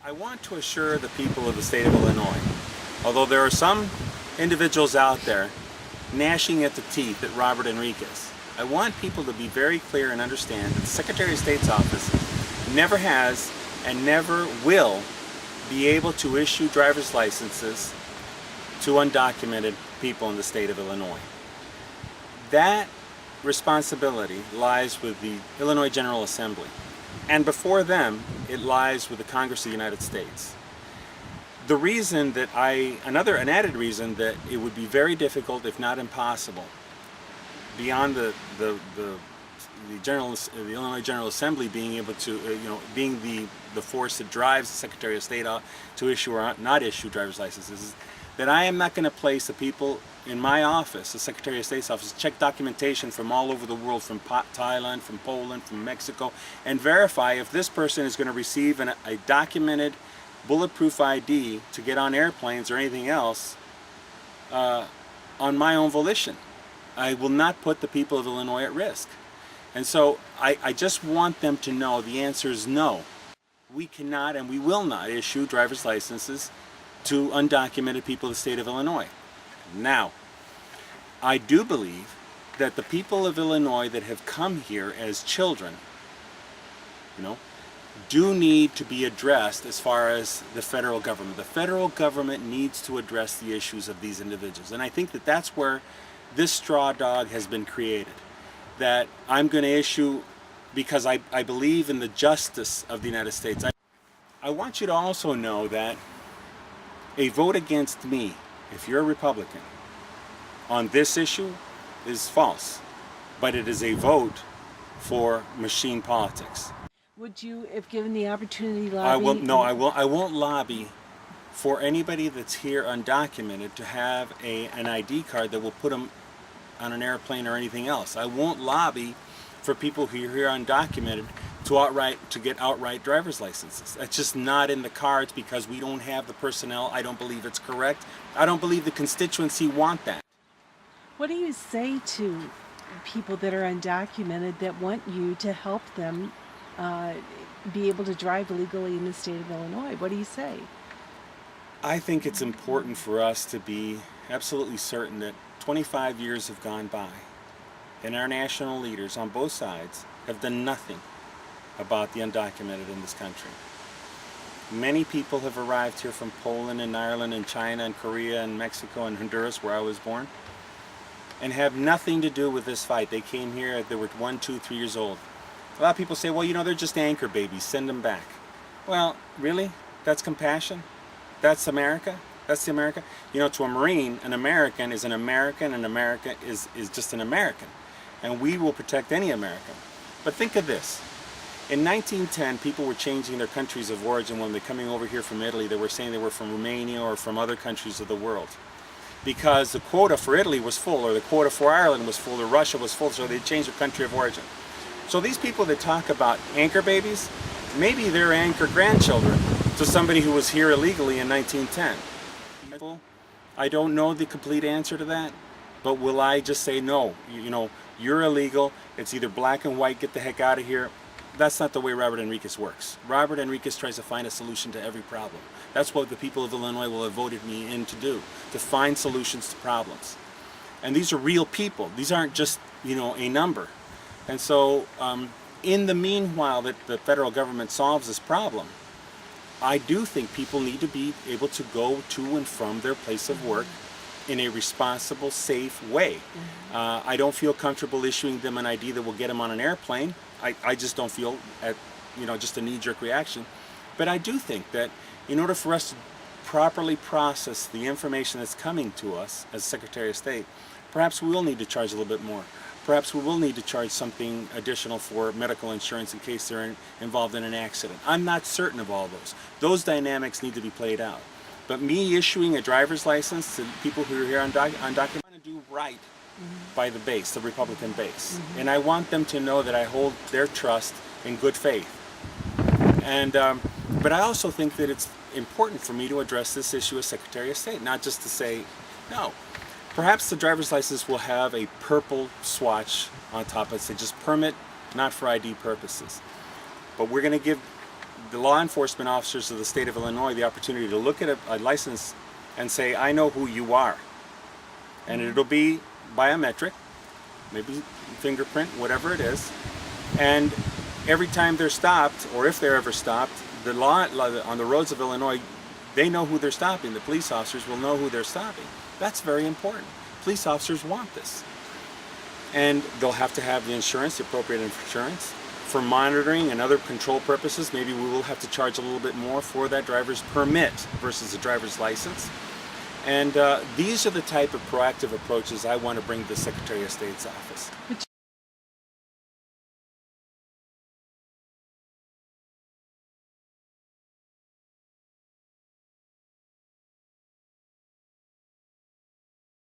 I want to assure the people of the state of Illinois, although there are some individuals out there gnashing at the teeth at Robert Enriquez, I want people to be very clear and understand that the Secretary of State's office never has and never will be able to issue driver's licenses to undocumented people in the state of Illinois. That responsibility lies with the Illinois General Assembly, and before them it lies with the Congress of the United States. The reason that an added reason that it would be very difficult, if not impossible, beyond the Illinois General Assembly being able to, being the force that drives the Secretary of State to issue or not issue driver's licenses, is that I am not going to place the people in my office, the Secretary of State's office, check documentation from all over the world, from Thailand, from Poland, from Mexico, and verify if this person is going to receive a documented bulletproof ID to get on airplanes or anything else on my own volition. I will not put the people of Illinois at risk. And so I just want them to know the answer is no. We cannot and we will not issue driver's licenses to undocumented people of the state of Illinois. Now, I do believe that the people of Illinois that have come here as children, do need to be addressed as far as the federal government. The federal government needs to address the issues of these individuals. And I think that that's where this straw dog has been created. That I'm going to issue because I believe in the justice of the United States. I want you to also know that a vote against me, if you're a Republican, on this issue is false. But it is a vote for machine politics. Would you, if given the opportunity, lobby? I won't lobby for anybody that's here undocumented to have an ID card that will put them on an airplane or anything else. I won't lobby for people who are here undocumented to get outright driver's licenses. That's just not in the cards because we don't have the personnel. I don't believe it's correct. I don't believe the constituency want that. What do you say to people that are undocumented that want you to help them be able to drive legally in the state of Illinois? What do you say? I think it's important for us to be absolutely certain that 25 years have gone by and our national leaders on both sides have done nothing about the undocumented in this country. Many people have arrived here from Poland and Ireland and China and Korea and Mexico and Honduras, where I was born, and have nothing to do with this fight. They came here, they were 1, 2, 3 years old. A lot of people say, well, they're just anchor babies, send them back. Well, really? That's compassion? That's America? That's the America? To a Marine, an American is an American, and America is just an American. And we will protect any American. But think of this. In 1910, people were changing their countries of origin when they're coming over here from Italy. They were saying they were from Romania or from other countries of the world. Because the quota for Italy was full, or the quota for Ireland was full, or Russia was full, so they changed their country of origin. So these people that talk about anchor babies, maybe they're anchor grandchildren to somebody who was here illegally in 1910. I don't know the complete answer to that, but will I just say no? You're illegal, it's either black and white, get the heck out of here. That's not the way Robert Enriquez works. Robert Enriquez tries to find a solution to every problem. That's what the people of Illinois will have voted me in to do, to find solutions to problems. And these are real people. These aren't just, a number. And so, in the meanwhile that the federal government solves this problem, I do think people need to be able to go to and from their place of work in a responsible, safe way. I don't feel comfortable issuing them an ID that will get them on an airplane. I just don't feel just a knee-jerk reaction. But I do think that in order for us to properly process the information that's coming to us as Secretary of State, perhaps we will need to charge a little bit more. Perhaps we will need to charge something additional for medical insurance in case they're involved in an accident. I'm not certain of all those. Those dynamics need to be played out. But me issuing a driver's license to people who are here undocumented, I want to do right by the base, the Republican base. And I want them to know that I hold their trust in good faith. And but I also think that it's important for me to address this issue as Secretary of State, not just to say no. Perhaps the driver's license will have a purple swatch on top that says just permit, not for ID purposes. But we're going to give the law enforcement officers of the state of Illinois the opportunity to look at a license and say, I know who you are. And it'll be biometric, maybe fingerprint, whatever it is. And every time they're stopped, or if they're ever stopped, the law on the roads of Illinois, they know who they're stopping. The police officers will know who they're stopping. That's very important. Police officers want this. And they'll have to have the insurance, the appropriate insurance. For monitoring and other control purposes, maybe we will have to charge a little bit more for that driver's permit versus a driver's license. And these are the type of proactive approaches I want to bring to the Secretary of State's office. But